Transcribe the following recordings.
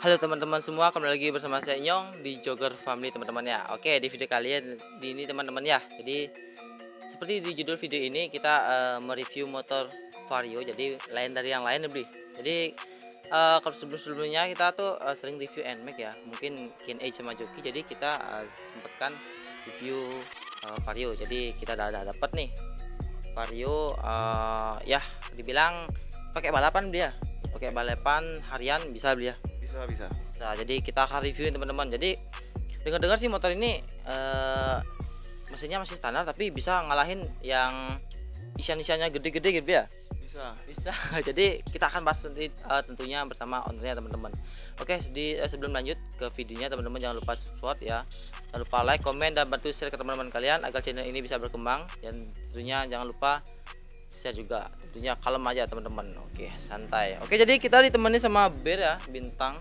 Halo teman-teman semua, kembali lagi bersama saya Inyong di Jogger Family teman-teman ya. Oke, di video kalian di ini teman-teman ya. Jadi seperti di judul video ini kita mereview motor Vario. Jadi lain dari yang lain ya, Bli. Jadi kalau sebelum-sebelumnya kita tuh sering review NMAX ya. Mungkin Q&A sama Joki. Jadi kita sempatkan review Vario. Jadi kita udah dapat nih Vario ya dibilang pakai balapan dia. Pakai balapan harian bisa beli ya. Bisa. Nah, jadi kita akan reviewin teman-teman. Jadi dengar-dengar sih motor ini mesinnya masih standar tapi bisa ngalahin yang isian-isiannya gede-gede gitu ya. Bisa. Jadi kita akan bahas nanti tentunya bersama ownernya teman-teman. Oke, sebelum lanjut ke videonya teman-teman jangan lupa support ya. Jangan lupa like, komen dan bantu share ke teman-teman kalian agar channel ini bisa berkembang dan tentunya jangan lupa share juga. Tentunya kalem aja teman-teman. Oke, santai. Oke, jadi kita ditemani sama Bear ya, Bintang.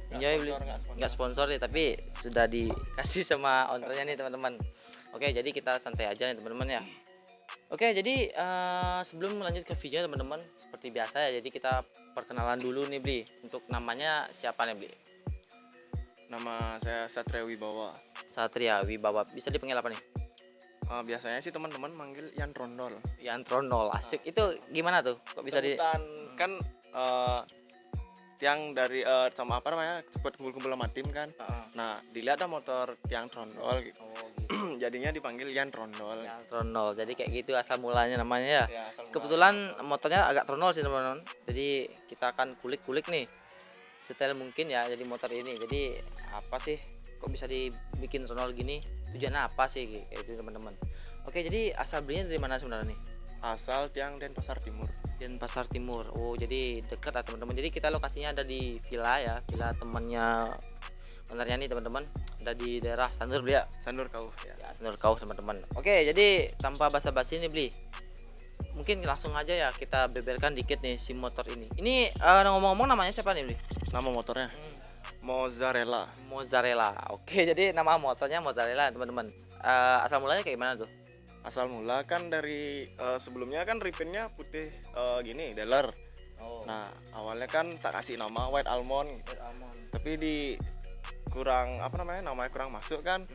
Nggak sponsor ya, tapi sudah dikasih sama ownernya nih teman-teman. Oke, jadi kita santai aja nih teman-teman ya. Oke, jadi sebelum lanjut ke video teman-teman, seperti biasa ya, jadi kita perkenalan dulu nih Bli. Untuk namanya siapa nih Bli? Nama saya Satria Wibawa. Satria Wibawa. Bisa dipanggil apa nih? Biasanya sih teman-teman manggil Yan Trondol. Yan Trondol. Asik. Itu gimana tuh? Kok bisa Sebutan kan tiang dari sama apa namanya sempat kumpul-kumpul sama tim kan. Nah dilihat ada motor tiang Trondol gitu. gitu. Jadinya dipanggil Yan Trondol. Yan Trondol. Jadi kayak gitu asal mulanya namanya ya. Ya, asal Kebetulan motornya agak trondol sih teman-teman. Jadi kita akan kulik-kulik nih setel mungkin ya jadi motor ini. Jadi apa sih kok bisa dibikin trondol gini? Tujuannya apa sih kayak itu teman-teman? Oke, jadi asal belinya dari mana sebenarnya nih? asal tiang Denpasar Timur. Denpasar Timur. Oh, jadi dekat lah teman-teman. Jadi kita lokasinya ada di villa ya, villa temannya ownernya nih teman-teman. Ada di daerah Sanur ya. Sanur Kau ya. Ya, Sanur Kau teman-teman. Oke, jadi tanpa basa-basi nih Bli. Mungkin langsung aja ya kita beberkan dikit nih si motor ini. Ini ngomong-ngomong namanya siapa nih Bli? Nama motornya Mozzarella. Mozzarella. Oke, jadi nama motornya Mozzarella teman-teman. Asal mulanya kayak gimana tuh? Asal mula kan dari sebelumnya kan repaintnya putih gini dealer. Oh. Nah awalnya kan tak kasih nama White Almond gitu. Tapi di kurang apa namanya kurang masuk kan.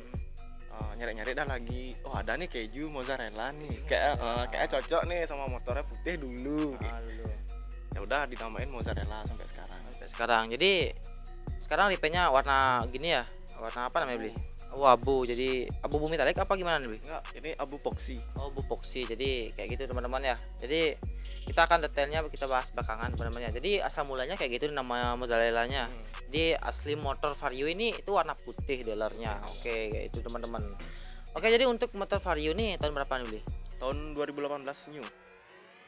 Nyari-nyari dah lagi, oh ada nih keju mozzarella nih, kayak cocok nih sama motornya putih dulu. Gitu. Ya udah ditamain mozzarella sampai sekarang. Jadi sekarang repaintnya warna gini ya, warna apa namanya Bli? Oh, abu. Jadi abu metalik apa gimana nih Bli? Enggak, ini abu poksi. Oh, abu poksi. Jadi kayak gitu teman-teman ya. Jadi kita akan detailnya kita bahas belakangan teman-teman ya. Jadi asal mulanya kayak gitu nama mozzarellanya. Jadi asli motor Vario ini itu warna putih dealernya. Oke, kayak itu teman-teman. Oke, jadi untuk motor Vario ini tahun berapa nih Bli? Tahun 2018 new.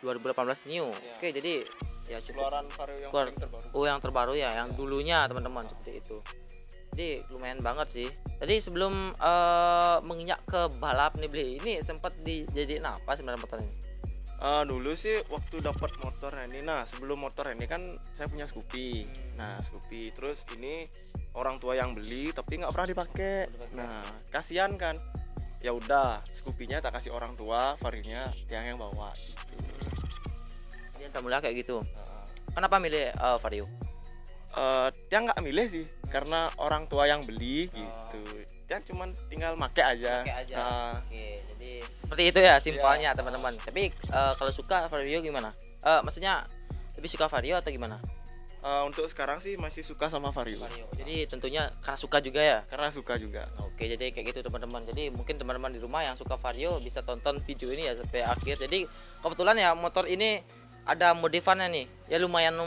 2018 new. Ya. Oke, jadi ya cukup Keluaran Vario yang Keluar- paling terbaru. Oh, yang terbaru ya, yang dulunya teman-teman seperti itu. Jadi lumayan banget sih. Jadi sebelum menginjak ke balap nih Bli, ini sempat dijadiin apa sebenarnya motor ini? Dulu sih waktu dapat motor ini, nah sebelum motor ini kan saya punya Scoopy. Nah Scoopy terus ini orang tua yang beli tapi nggak pernah dipakai. Nah kasihan kan. Ya udah Scoopy-nya tak kasih orang tua, Varionya yang bawa gitu. Jadi asal mula kayak gitu. Kenapa milih Vario? Dia nggak milih sih karena orang tua yang beli gitu. Dia cuman tinggal make aja. Oke, jadi seperti itu ya simpelnya teman-teman. Tapi kalau suka Vario gimana? Maksudnya lebih suka Vario atau gimana? Untuk sekarang sih masih suka sama Vario. Jadi tentunya karena suka juga ya. Karena suka juga. Oke, jadi kayak gitu teman-teman. Jadi mungkin teman-teman di rumah yang suka Vario bisa tonton video ini ya sampai akhir. Jadi kebetulan ya motor ini ada modifannya nih. Ya lumayan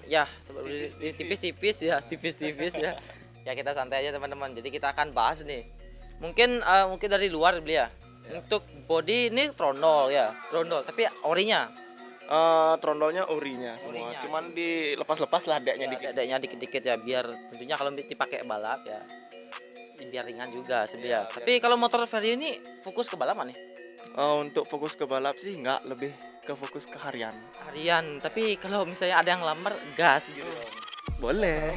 ya tipis-tipis ya. Ya. Ya kita santai aja teman-teman. Jadi kita akan bahas nih. Mungkin dari luar beli ya. Untuk body ini trondol ya. Trondol tapi orinya. Trondolnya orinya semua. Orinya. Cuman dilepas-lepas lah deknya dikit. Adanya dikit-dikit ya biar tentunya kalau dipakai balap ya biar ringan juga sebenarnya. Tapi kalau motor Vario ini fokus ke balapan nih. Untuk fokus ke balap sih nggak, lebih ke fokus ke harian. Tapi kalau misalnya ada yang lamar gas gitu. Boleh.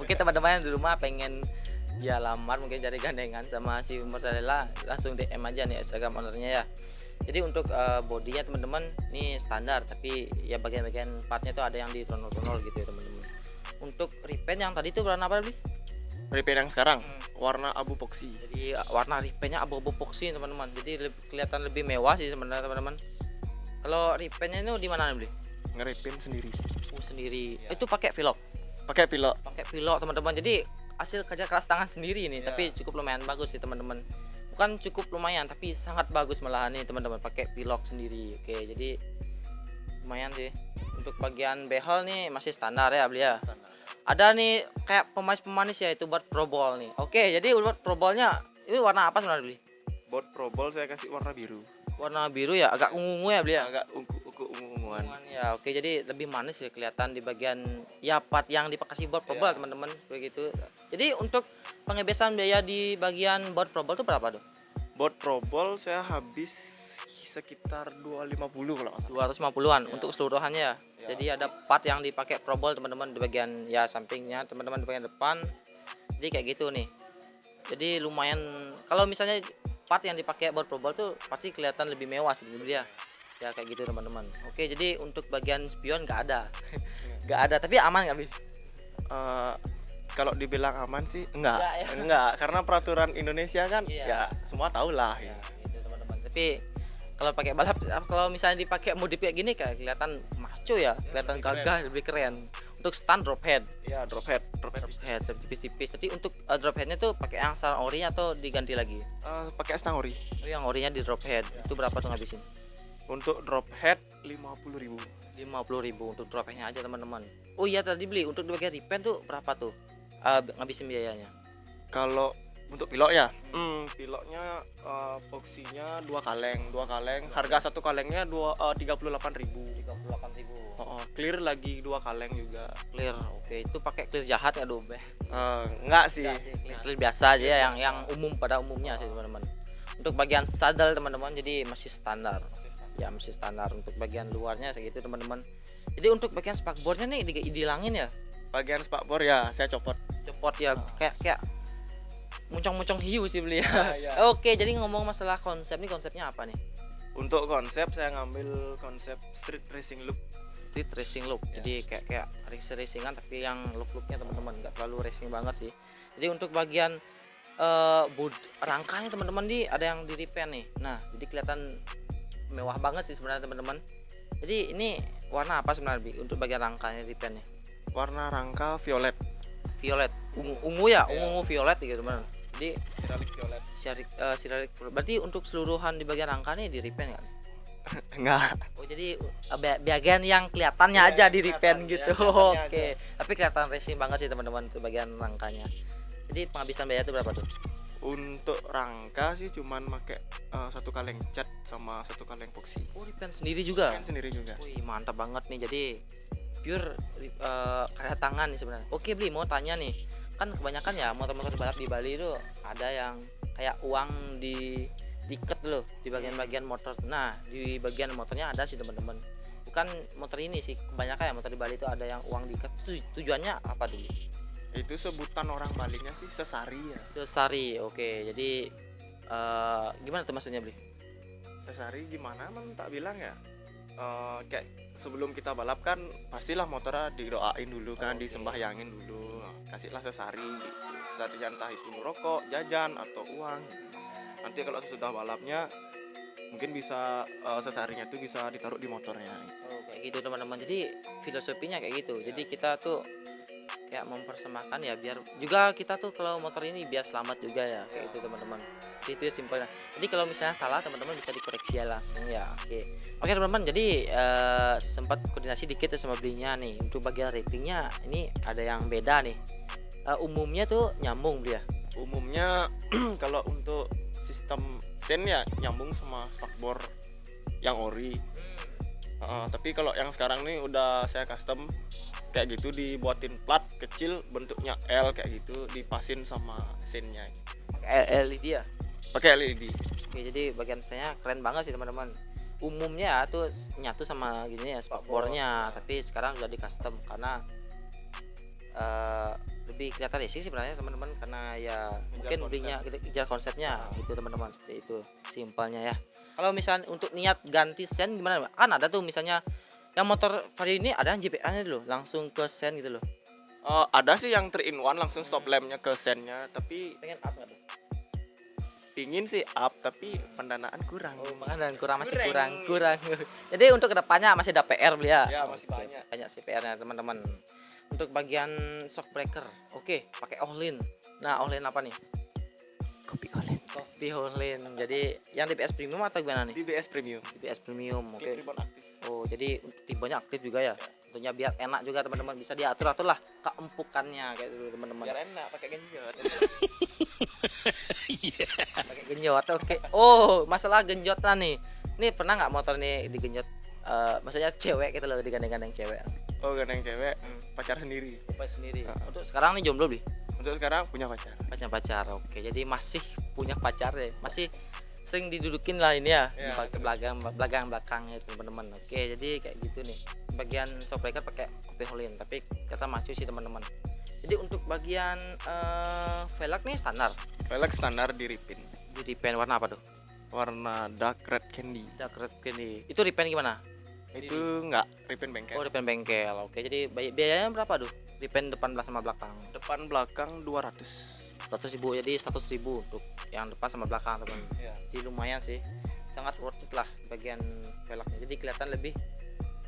Mungkin teman-teman yang di rumah pengen dia lamar mungkin cari gandengan sama si Mozzarella langsung DM aja nih Instagram ownernya ya. Jadi untuk bodinya teman-teman ini standar tapi ya bagian-bagian partnya itu ada yang di tronol-tronol gitu ya teman-teman. Untuk repaint yang tadi itu warna apa beli? Repaint yang sekarang warna abu epoxy. Jadi warna repaintnya abu-abu epoxy teman-teman. Jadi kelihatan lebih mewah sih sebenarnya teman-teman. Kalau repaintnya itu di mana beli? Nge-repaint sendiri. Sendiri. Ya. Itu pakai velg. Pakai pilok. Pakai velg teman-teman. Jadi hasil kerja keras tangan sendiri nih, Ya. tapi cukup lumayan bagus sih teman-teman. Bukan cukup lumayan, tapi sangat bagus malahan nih teman-teman, pakai velg sendiri. Oke, jadi lumayan sih. Untuk bagian behel nih masih standar ya beli ya. Ada nih kayak pemanis-pemanis ya, itu buat Pro Ball nih. Oke, jadi buat Pro Ball-nya ini warna apa sebenarnya beli? Buat Pro Ball saya kasih warna biru. Warna biru ya, agak ungu ya beli ya. Agak ungu-unguan. Ya, oke, jadi lebih manis ya kelihatan di bagian ya part yang dikasih board Pro Ball Ya. teman-teman begitu. Jadi untuk pengebesan biaya di bagian board Pro Ball itu berapa tuh? Buat Pro Ball saya habis sekitar 250 kalau nggak salah. 250-an Ya. untuk keseluruhannya ya. Ya. Jadi ada part yang dipakai Pro Ball teman-teman di bagian ya sampingnya, teman-teman di bagian depan. Jadi kayak gitu nih. Jadi lumayan kalau misalnya part yang dipakai buat Pro Ball tuh pasti kelihatan lebih mewah sebenarnya. Ya kayak gitu teman-teman. Oke, jadi untuk bagian spion nggak ada. Nggak ada, tapi aman nggak, Bil? Eh, kalau dibilang aman sih enggak. Enggak ya. Enggak, karena peraturan Indonesia kan Iya. ya semua tahu lah. Ya, gitu teman-teman. Tapi kalau pakai balap, kalau misalnya dipakai modif kayak gini kayak kelihatan maco ya, kelihatan lebih gagah, lebih keren. Untuk stand drop head, Ya, drop head. tipis-tipis. Jadi untuk drop headnya tuh pakai yang stang ori atau diganti lagi? Pakai stang ori. Oh, yang orinya di drop head. Itu berapa tuh ngabisin? Untuk drop head 50.000. 50.000 untuk drop headnya aja teman-teman. Oh iya, tadi beli untuk di bagian repaint tuh berapa tuh? Ngabisin biayanya? Kalau untuk pilok ya, piloknya epoksinya 2 kaleng, harga satu kalengnya 38.000. 38.000. Clear lagi 2 kaleng juga. Clear. Oke, itu pakai clear jahat nggak, Dobe? Enggak sih. Clear biasa aja ya, yang umum pada umumnya sih teman-teman. Untuk bagian saddle teman-teman jadi masih standar. Ya masih standar. Untuk bagian luarnya segitu teman-teman. Jadi untuk bagian spakbornya nih dihilangin ya. Bagian spakbor ya saya copot. Cepot ya, kayak muncong-muncong hiu sih beli ya. Ya. Oke, jadi ngomong masalah konsep nih, konsepnya apa nih? Untuk konsep saya ngambil konsep street racing look. Street racing look. Ya. Jadi kayak racingan tapi yang look-looknya teman-teman nggak terlalu racing banget sih. Jadi untuk bagian rangkanya teman-teman ada yang di repaint nih. Nah, jadi kelihatan mewah banget sih sebenarnya teman-teman. Jadi ini warna apa sebenarnya Bi, untuk bagian rangkanya repaint nih? Warna rangka violet. Violet, ungu ya, Ya. ungu violet gitu teman. Jadi Ceramic violet. siralik. Berarti untuk keseluruhan di bagian rangkanya di repaint kan? Enggak. Oh, jadi bagian yang kelihatannya Iya, aja yang di repaint kelihatan, gitu. yang kelihatannya Oke. Tapi kelihatan racing banget sih teman-teman untuk bagian rangkanya. Jadi penghabisan biaya itu berapa tuh? Untuk rangka sih cuman pakai 1 kaleng cat sama 1 kaleng epoxy. Oh, repaint sendiri juga. Kan sendiri juga. Wih, mantap banget nih. Jadi pure karya tangan nih sebenarnya. Oke, Bli, mau tanya nih. Kan kebanyakan ya motor-motor balap di Bali itu ada yang kayak uang diikat loh di bagian-bagian motor. Nah, di bagian motornya ada sih teman-teman. Bukan motor ini sih, kebanyakan ya motor di Bali itu ada yang uang diikat. Tujuannya apa dulu? Itu sebutan orang Balinya sih sesari ya. Sesari. Oke, jadi gimana tuh maksudnya, Bli? Sesari gimana tak bilang ya. Kayak sebelum kita balap kan pastilah motornya didoain dulu kan, Oke. disembahyangin dulu. Kasihlah sesari gitu. Sesarinya entah itu rokok, jajan atau uang. Nanti kalau sesudah balapnya mungkin bisa sesarinya itu bisa ditaruh di motornya. Oh, kayak gitu teman-teman. Jadi filosofinya kayak gitu. Jadi kita tuh kayak mempersembahkan ya biar juga kita tuh kalau motor ini biar selamat juga ya, kayak gitu teman-teman. Jadi itu ya simpelnya. Jadi kalau misalnya salah teman-teman bisa dikoreksi ya langsung ya. Oke teman-teman. Jadi sempat koordinasi dikit ya sama belinya nih. Untuk bagian ratingnya ini ada yang beda nih. Umumnya tuh nyambung beli ya. Umumnya kalau untuk sistem sen ya nyambung sama spakbor yang ori. Tapi kalau yang sekarang nih udah saya custom kayak gitu, dibuatin plat kecil bentuknya L kayak gitu, dipasin sama sennya. Pakai LED ya. Pakai LED. Oke, jadi bagian saya keren banget sih teman-teman. Umumnya tuh nyatu sama gini ya spakbornya, tapi sekarang udah di custom karena lebih kelihatan sih sebenarnya teman-teman, karena ya mungkin konsep. belinya kejar konsepnya gitu teman-teman, seperti itu simpelnya ya. Kalau misalnya untuk niat ganti sen gimana, Mbak? Kan ada tuh misalnya yang motor Vario ini ada yang JPA nya dulu langsung ke sen gitu loh. Ada sih yang 3 in 1 langsung stop lampnya ke sennya, tapi Pengen up nggak tuh? pingin sih up tapi pendanaan kurang. Oh, makanya kurang, masih Kurang. kurang. Jadi untuk kedepannya masih ada PR beli ya. Ya, masih Oke, banyak. Banyak sih PR-nya teman-teman. Untuk bagian shock breaker, oke, pakai Ohlin. Nah, Ohlin apa nih? Kopi Olen. Kopi Ohlin. Jadi yang DBS premium atau gimana nih? DBS premium. DBS premium, oke. Clip ribbon aktif. Oh, jadi tipenya aktif juga ya. Tentunya biar enak juga teman-teman, bisa diatur-atur lah keempukannya kayak gitu teman-teman. Biar enak pakai genjot. Pakai genjot, oke. Oh, masalah genjotan nih. Nih pernah nggak motor nih digenjot? Maksudnya cewek gitu loh, digandeng-gandeng cewek. Oh, gandeng cewek, pacar sendiri. Lupa sendiri. Heeh. Untuk sekarang nih jomblo beli. Untuk sekarang punya pacar. Pacar. Oke, jadi masih punya pacar ya. Masih sering didudukin lah ini ya, Ya, pakai belakang itu teman-teman. Oke, jadi kayak gitu nih. Bagian shock breaker pakai kopi Ohlin, tapi kata macu sih teman-teman. Jadi untuk bagian velg nih standar. Velg standar di repaint. Di repaint warna apa tuh? Warna dark red candy. Dark red gini. Itu repaint gimana? Itu enggak repaint bengkel. Oh, repaint bengkel. Oke, jadi biayanya berapa tuh? Repaint depan sama belakang. Depan belakang 200. 100.000, jadi 100.000 untuk yang depan sama belakang teman. Iya. Jadi lumayan sih, sangat worth it lah bagian velgnya. Jadi kelihatan lebih,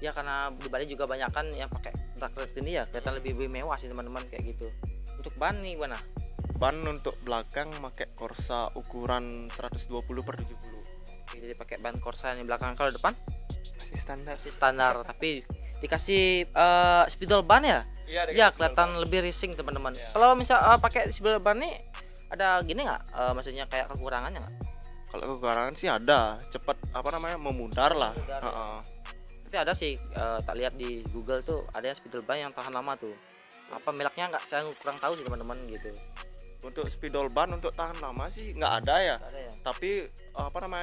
ya karena di Bali juga banyak kan yang pakai dark red ini ya, kelihatan lebih mewah sih teman-teman kayak gitu. Untuk ban nih gimana? Ban untuk belakang pakai Corsa ukuran 120 per 70. Oke, jadi pakai ban Corsa di belakang. Kalau depan Masih standar. masih standar, tapi dikasih spidol ban ya. Iya, Ya kelihatan lebih racing teman-teman. Ya. Kalau misal pakai spidol ban nih ada gini nggak? Maksudnya kayak kekurangannya nggak? Kalau kekurangan sih ada, cepat memudar lah. Memudar, ya. Heeh. Tapi ada sih, tak lihat di Google tuh ada spidol ban yang tahan lama tuh. Apa mereknya nggak, saya kurang tahu sih teman-teman gitu. Untuk spidol ban untuk tahan lama sih nggak ada ya. Nggak ada ya. Tapi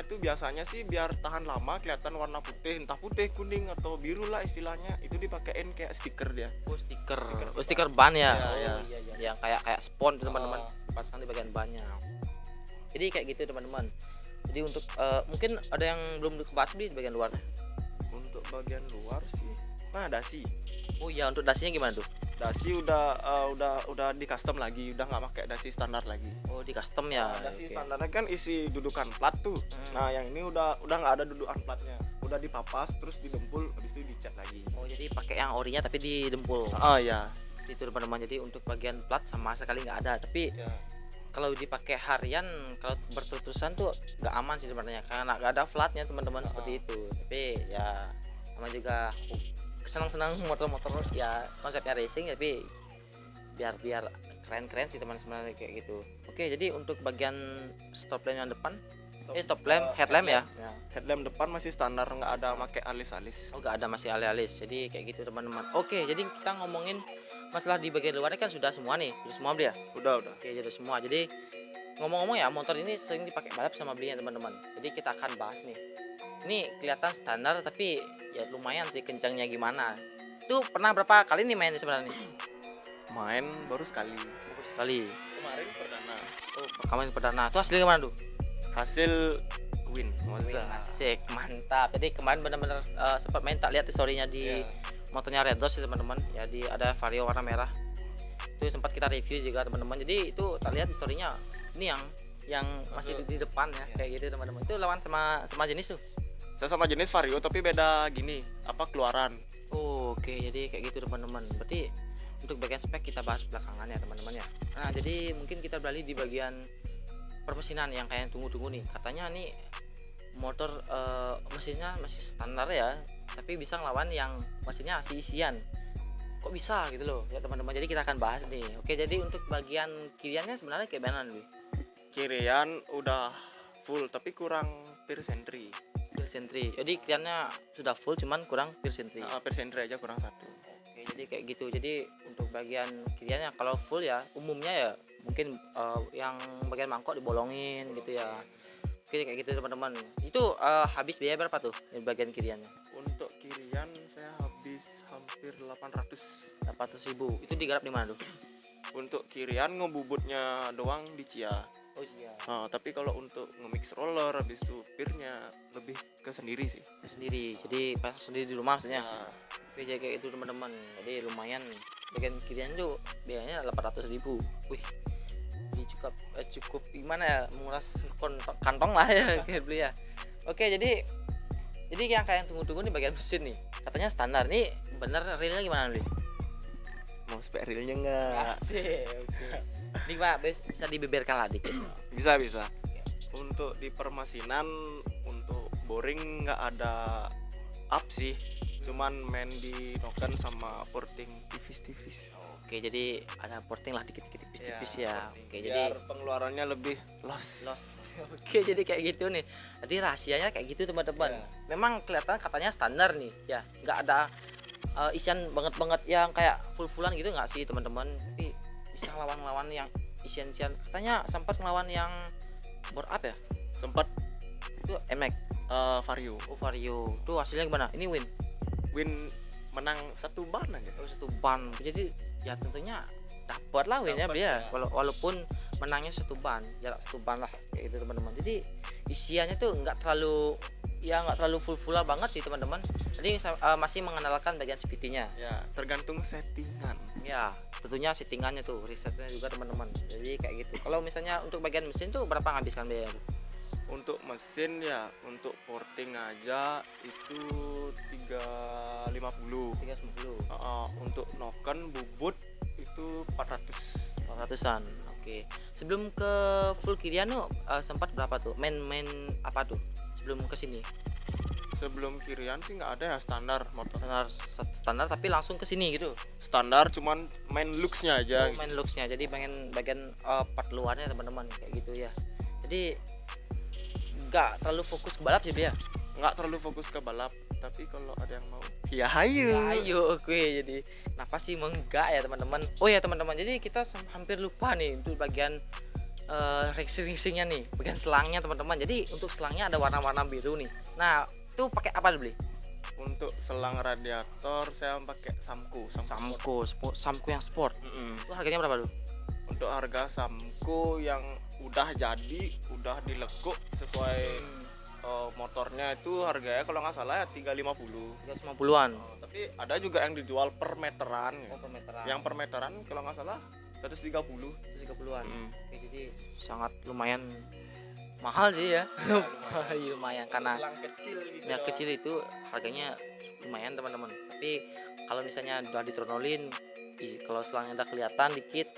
itu biasanya sih biar tahan lama kelihatan warna putih, entah putih, kuning atau biru lah istilahnya. Itu dipakein kayak stiker dia. Oh stiker, Stiker oh stiker ban ya. Iya, Oh iya. iya. Yang kayak spons tuh teman-teman, Oh. pasang di bagian bannya. Jadi kayak gitu teman-teman. Jadi untuk mungkin ada yang belum dibahas beli di bagian luar. Untuk bagian luar sih, nah dasi. Oh iya, untuk dasinya gimana tuh? Dasi udah di custom lagi, udah nggak pakai dasi standar lagi. Oh di custom ya. Dasi Oke. standarnya kan isi dudukan plat tuh. Nah yang ini udah nggak ada dudukan platnya, udah dipapas terus didempul, habis itu dicat lagi. Oh jadi pakai yang orinya tapi didempul. Ah ya. Itu teman-teman. Jadi untuk bagian plat sama sekali nggak ada. Tapi Ya. kalau dipakai harian, kalau berterus-terusan tuh nggak aman sih sebenarnya, karena nggak ada flatnya teman-teman seperti itu. Tapi ya sama juga senang-senang motor-motor ya, konsepnya racing, tapi biar keren-keren sih teman sebenarnya kayak gitu. Oke, jadi untuk bagian stop lamp yang depan, stop lamp, headlamp ya. Headlamp depan masih standar, nggak ada pakai alis-alis. Oh nggak ada, masih alis-alis. Jadi kayak gitu teman-teman. Oke, jadi kita ngomongin masalah di bagian luarnya kan sudah semua nih, sudah semua beli ya. Udah. Oke, jadi semua. Jadi ngomong-ngomong ya, motor ini sering dipakai balap sama belinya teman-teman. Jadi kita akan bahas nih. Ini kelihatan standar tapi ya lumayan sih kencangnya gimana. Itu pernah berapa kali nih main sebenarnya? Main baru sekali. Bagus sekali. Kemarin perdana. Oh, kemarin perdana. Itu hasilnya gimana tuh? Hasil win. Monza. Asik, mantap. Jadi kemarin benar-benar sempat main, tak lihat story-nya di Iya. motornya Red Doors ya teman-teman. Ya ada Vario warna merah. Itu sempat kita review juga teman-teman. Jadi itu tak lihat di story-nya. Ini yang masih di depan ya, Iya. kayak gitu teman-teman. Itu lawan sama jenis tuh. Saya sama jenis Vario tapi beda gini, keluaran. Oh, oke, jadi kayak gitu teman-teman. Berarti untuk bagian spek kita bahas belakangan ya teman-teman ya. Nah, jadi mungkin kita beralih di bagian permesinan yang kayak tunggu-tunggu nih. Katanya nih motor mesinnya masih standar ya, tapi bisa ngelawan yang mesinnya isian. Kok bisa gitu loh ya teman-teman. Jadi kita akan bahas nih. Oke, jadi untuk bagian kiriannya sebenarnya kayak mana nih? Kirian udah full tapi kurang persentri. Persentri. Jadi kiriannya sudah full cuman kurang persentri. Persentri aja kurang satu. Oke, jadi kayak gitu. Jadi untuk bagian kiriannya kalau full ya umumnya ya mungkin yang bagian mangkok dibolongin gitu ya. Oke, kayak gitu teman-teman. Itu habis biaya berapa tuh di bagian kiriannya? Untuk kirian saya habis hampir 800. 800.000. Itu digarap di mana tuh? Untuk kirian ngebubutnya doang di Cia. Oh iya. Tapi kalau untuk nge-mix roller habis itu pirnya lebih ke sendiri sih. Sendiri. Jadi pas sendiri di rumah maksudnya. Nah, Oke, jadi kayak itu teman-teman. Jadi lumayan bagian kirian tuh biayanya 800.000. Wih, ini cukup gimana ya, menguras kantong lah ya kayak beli ya. Oke, jadi yang kalian tunggu-tunggu nih bagian mesin nih. Katanya standar nih, bener realnya gimana nih? Mau spek realnya nggak? Asik. Oke. Ini Pak, bisa dibeberkan lah dikit. Bisa. Untuk di permasinan untuk boring nggak ada up sih, cuman main di noken sama porting tipis-tipis. Oke, jadi ada porting lah dikit-dikit tipis-tipis ya. Porting. Oke, Biar jadi pengeluarannya lebih los. Oke, jadi kayak gitu nih. Jadi rahasianya kayak gitu teman-teman. Ya. Memang kelihatan katanya standar nih, ya. Nggak ada isian banget yang kayak full-fullan gitu nggak sih teman-teman? Tapi bisa lawan-lawan yang isian-isian. Katanya sempat ngelawan yang bore up ya? Sempat Itu MX, Vario Vario. Tuh hasilnya gimana? Ini win menang 1 ban aja. satu ban. Jadi ya tentunya dapat lah winnya Dapat, dia. ya. Walaupun menangnya 1 ban, jarak 1 ban lah kayak gitu teman-teman. Jadi isiannya tuh nggak terlalu full banget sih teman-teman. Jadi masih mengenalkan bagian CVT-nya. Ya, tergantung settingan. Ya, tentunya settingannya tuh, risetnya juga teman-teman. Jadi kayak gitu. Kalau misalnya untuk bagian mesin tuh berapa nghabiskan biaya? Untuk mesin ya, untuk porting aja itu 350. 390. Untuk noken bubut itu 400. 400-an. Oke. Sebelum ke full kirian tuh sempat berapa tuh? Main apa tuh? Sebelum ke sini. Sebelum kirian sih nggak ada ya, standar motor. Standar tapi langsung ke sini gitu. Standar cuman main looksnya aja. Main looksnya. Jadi pengen bagian part luarnya teman-teman kayak gitu ya. Jadi nggak terlalu fokus ke balap sih dia. Nggak terlalu fokus ke balap, tapi kalau ada yang mau ya hayu. Ya, ayo oke. Jadi kenapa sih enggak ya teman-teman? Oh ya teman-teman, jadi kita hampir lupa nih untuk bagian racing-racingnya nih, bagian selangnya teman-teman. Jadi untuk selangnya ada warna-warna biru nih. Nah itu pakai apa beli? Untuk selang radiator saya pakai Samco Samco yang sport. Itu harganya berapa tuh? Untuk harga Samco yang udah dilekuk sesuai motornya itu harganya kalau nggak salah ya 350. 350-an. Tapi ada juga yang dijual per meteran. Per meteran. Yang per meteran kalau nggak salah 130. 130-an. Oke, jadi sangat lumayan mahal sih ya. Lumayan karena selang kecil gitu. yang kecil itu harganya lumayan teman-teman. Tapi kalau misalnya udah ditronolin, kalau selangnya udah kelihatan dikit,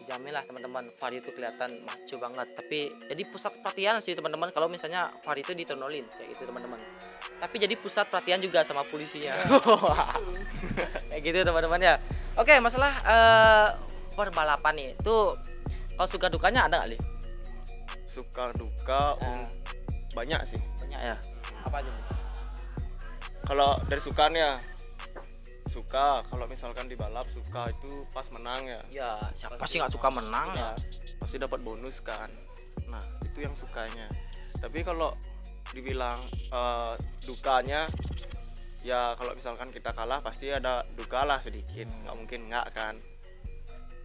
dijamin lah teman-teman, Vario itu kelihatan maco banget. Tapi jadi pusat perhatian sih teman-teman kalau misalnya Vario itu ditronolin kayak gitu teman-teman. Tapi jadi pusat perhatian juga sama polisinya. Kayak gitu teman-teman ya. Oke, masalah perbalapan nih. Itu kalau suka dukanya ada nggak, Li? Suka duka banyak sih. Banyak ya. Apa aja? Kalau dari sukaannya, suka kalau misalkan di balap suka itu pas menang ya. Ya, siapa sih nggak suka menang ya? Pasti dapat bonus kan. Nah, itu yang sukanya. Tapi kalau dibilang dukanya, ya kalau misalkan kita kalah pasti ada duka lah sedikit. Nggak mungkin nggak kan.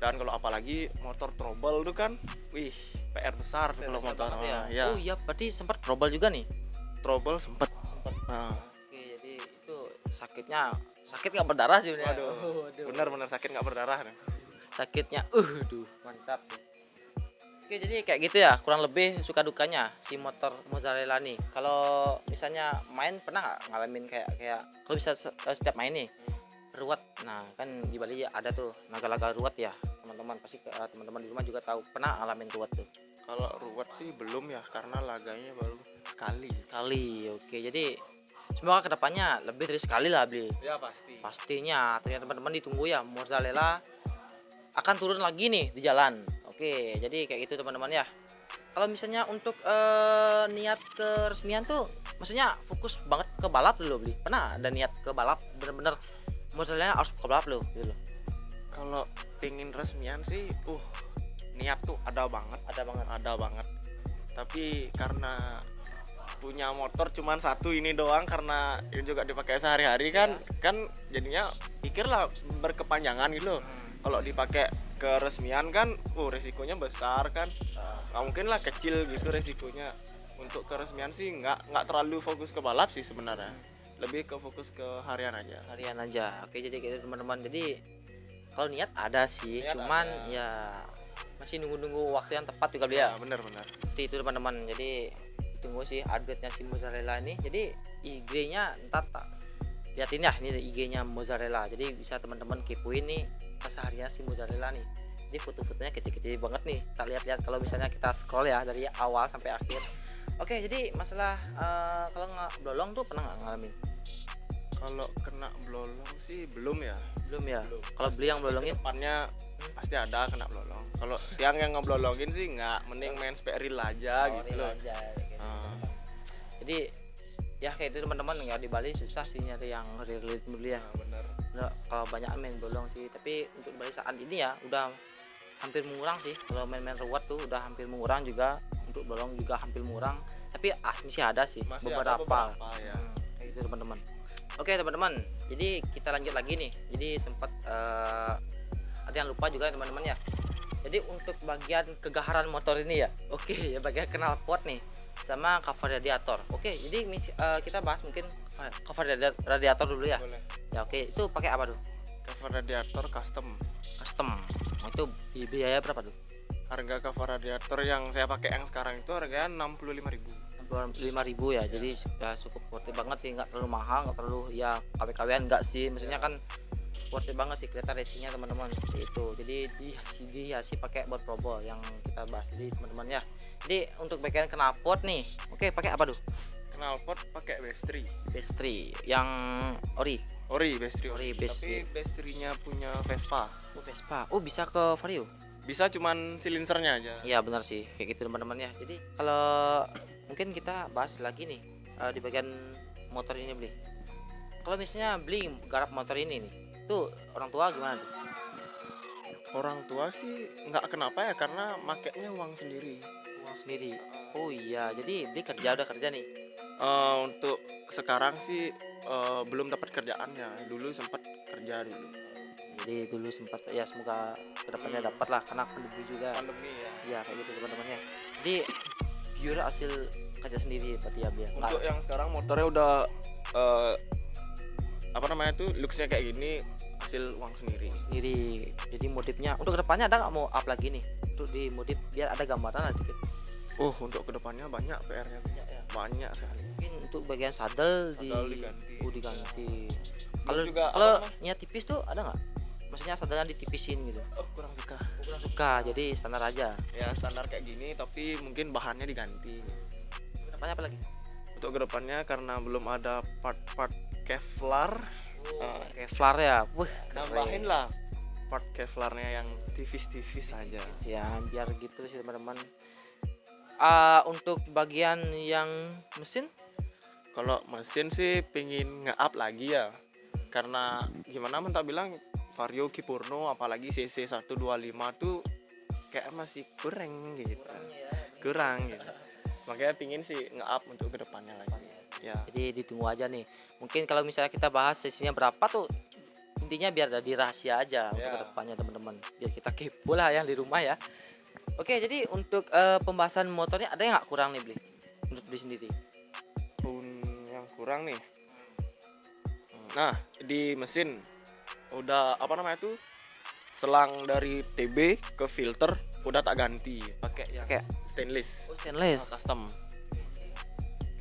Dan kalau apalagi motor trouble tuh kan, wih, PR besar kalau motor. Ya. Oh iya, berarti sempat trouble juga nih. Trouble sempet. Nah. Oke, jadi itu sakit nggak berdarah sih sebenarnya. Waduh. Bener sakit nggak berdarah. Sakitnya, mantap. Oke, jadi kayak gitu ya, kurang lebih suka dukanya si motor mozzarella nih. Kalau misalnya main pernah nggak ngalamin kayak kalau bisa setiap main nih ruwet. Nah kan di Bali ada tuh naga-naga ruwet ya teman-teman, pasti teman-teman di rumah juga tahu pernah ngalamin ruwet tuh. Kalau ruwet sih belum ya, karena laganya baru sekali. Oke, jadi semoga kedepannya lebih dari sekali lah beli. Ya pasti. Pastinya, ternyata teman-teman ditunggu ya, mozzarella akan turun lagi nih di jalan. Oke, jadi kayak gitu teman-teman ya. Kalau misalnya untuk niat keresmian tuh, maksudnya fokus banget ke balap dulu beli. Pernah ada niat ke balap, bener-bener mozzarella harus ke balap loh gitu loh. Kalau pengen resmian sih, niat tuh ada banget. Tapi karena punya motor cuman satu ini doang, karena ini juga dipakai sehari-hari kan, kan jadinya pikirlah berkepanjangan gitu loh. Kalau dipakai keresmian kan, resikonya besar kan. Nggak mungkin lah kecil gitu resikonya. Untuk keresmian sih nggak terlalu fokus ke balap sih sebenarnya. Lebih ke fokus ke harian aja. Oke, jadi gitu teman-teman. Jadi Kalau niat ada sih, Niat cuman ada. ya masih nunggu-nunggu waktu yang tepat juga beli Ya ya. benar-benar. Seperti itu teman-teman. Jadi tunggu sih update-nya si mozzarella ini. Jadi IG-nya ntar tak liatin ya, ini IG-nya mozzarella. Jadi bisa teman-teman kepoin nih keseharian si mozzarella nih. Jadi foto-fotonya kecil-kecil banget nih. Kita lihat-lihat kalau misalnya kita scroll ya dari awal sampai akhir. Oke, jadi masalah kalau nggak blolong tuh pernah nggak ngalamin? Kalau kena belolong sih belum ya. Belum ya. Belum. Kalau beli yang blolongin, Depannya pasti ada kena belolong. Kalau tiang yang ngeblolongin sih nggak, mending main spare reel aja oh, gitu real loh. aja, kayak gitu, Ah. teman-teman. Jadi ya kayak itu teman-teman, nggak di Bali susah sih nyari yang real beli ya. Nah, bener. Nah, kalau banyak main bolong sih, tapi untuk Bali saat ini ya udah hampir mengurang sih. Kalau main-main reward tuh udah hampir mengurang juga, untuk bolong juga hampir mengurang. Tapi masih ada sih Masih ada beberapa ya. Kayak gitu teman-teman. Oke teman-teman, jadi kita lanjut lagi nih. Jadi sempat ada yang lupa juga teman-teman ya. Jadi untuk bagian kegaharan motor ini ya, oke ya, bagian knalpot nih sama cover radiator. Oke, jadi kita bahas mungkin cover radiator dulu ya. Boleh. Ya oke, itu pakai apa tuh? Cover radiator custom. Custom. Nah, itu biaya berapa tuh? Harga cover radiator yang saya pakai yang sekarang itu harganya 65.000. 5.000 ya. Jadi ya cukup worth it banget sih, nggak terlalu mahal, nggak terlalu ya KW-KWan enggak sih. Maksudnya kan worth it banget sih, kelihatan racingnya teman-teman seperti itu. Jadi dihiasi pakai baut probol yang kita bahas tadi teman-teman ya. Jadi untuk bagian knalpot nih, oke pakai apa tuh? Knalpot pakai Bestri. Bestri yang ori. Ori Bestri. Ori Bestri. Tapi Bestrinya punya Vespa. Oh Vespa. Oh bisa ke Vario. Bisa cuman silinsernya aja. Iya benar sih, kayak gitu teman-teman ya. Jadi kalau mungkin kita bahas lagi nih di bagian motor ini beli. Kalau misalnya beli garap motor ini nih, tuh orang tua gimana tuh? Orang tua sih nggak kenapa ya, karena makainya uang sendiri. Uang sendiri. Oh iya, jadi beli kerja udah kerja nih. Untuk sekarang sih belum dapat kerjaannya. Dulu sempat kerja dulu. Jadi dulu sempat ya, semoga kedepannya dapat lah karena pandemi juga. Pandemi ya. Ya kayak gitu teman-teman ya. Jadi pure hasil kerja sendiri berarti ya biar. Untuk yang sekarang motornya udah apa namanya tuh, looksnya kayak gini, hasil uang sendiri. Sendiri. Jadi modifnya untuk kedepannya ada nggak mau up lagi nih? Untuk di modif biar ada gambaran lah dikit. Untuk kedepannya banyak PR-nya, Ya. banyak sekali. Mungkin untuk bagian saddle Diganti. diganti. Terus Kalau juga kalau apa namanya? niat tipis tuh ada nggak? Maksudnya saddle ditipisin gitu. Kurang suka. Kurang suka, jadi standar aja. Ya standar kayak gini, tapi mungkin bahannya diganti. Kedepannya apa lagi? Untuk kedepannya karena belum ada part-part Kevlar, Kevlar ya. Wih, nambahin lah part Kevlarnya yang tipis-tipis aja. ya biar gitu sih teman-teman. Untuk bagian yang mesin Kalau mesin sih pingin nge-up lagi ya, karena gimana minta bilang Vario Kipurno apalagi CC 125 tuh kayak masih kurang gitu, kurang gitu. Makanya pingin sih nge-up untuk kedepannya lagi ya. jadi ditunggu aja nih. Mungkin kalau misalnya kita bahas sesinya berapa tuh, intinya biar ada di rahasia aja untuk Ya. kedepannya teman-teman, biar kita kepo lah yang di rumah ya. Oke, jadi untuk pembahasan motornya ada yang nggak kurang nih beli untuk beli sendiri? Yang kurang nih, nah di mesin udah apa namanya tuh, selang dari TB ke filter udah tak ganti, pakai yang Pakai stainless. stainless Custom.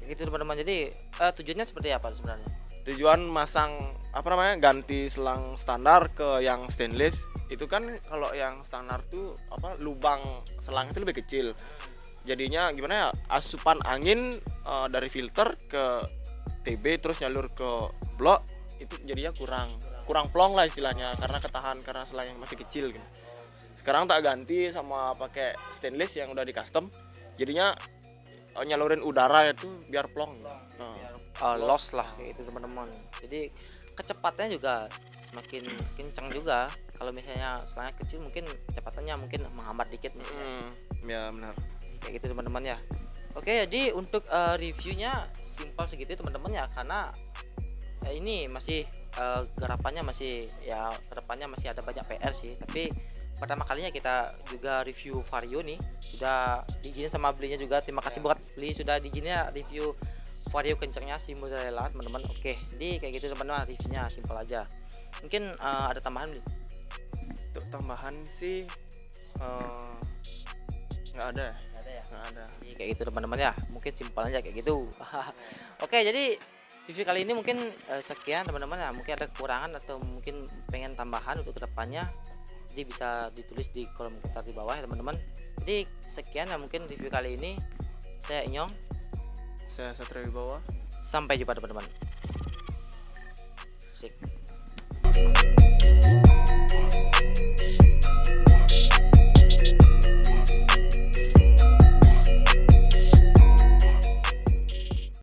kayak gitu teman-teman. Jadi tujuannya seperti apa sebenarnya? Tujuan masang apa namanya, ganti selang standar ke yang stainless. Itu kan kalau yang standar tuh apa, lubang selang itu lebih kecil, jadinya gimana ya, asupan angin dari filter ke TB terus nyalur ke blok itu jadinya kurang plong lah istilahnya, karena ketahan, karena selang yang masih kecil gitu. Sekarang tak ganti sama pakai stainless yang udah di custom, jadinya nyalurin udara itu biar plong. Loss lah kayak gitu teman-teman. Jadi kecepatannya juga semakin kencang juga. Kalau misalnya selangnya kecil mungkin kecepatannya mungkin menghambat dikit nih. Ya benar. Kayak gitu teman-teman ya. Oke, jadi untuk reviewnya simpel segitu teman-teman ya, karena ini masih garapannya masih ya, kedepannya masih ada banyak PR sih. Tapi pertama kalinya kita juga review Vario nih, sudah diizinin sama belinya juga. Terima kasih buat beli sudah diizinnya review Vario kencangnya si mozzarella teman-teman. Oke, jadi kayak gitu teman-teman, reviewnya simpel aja. Mungkin ada tambahan beli? Untuk tambahan sih nggak ada, Ada ya. nggak ada. Jadi kayak gitu teman-teman ya, mungkin simpel aja kayak gitu. Oke, jadi review kali ini mungkin sekian teman-teman ya. Mungkin ada kekurangan atau mungkin pengen tambahan untuk kedepannya, jadi bisa ditulis di kolom komentar di bawah ya teman-teman. Jadi sekian ya mungkin review kali ini. Saya Inyong, Saya Satria Wibawa. sampai jumpa teman-teman. Sik.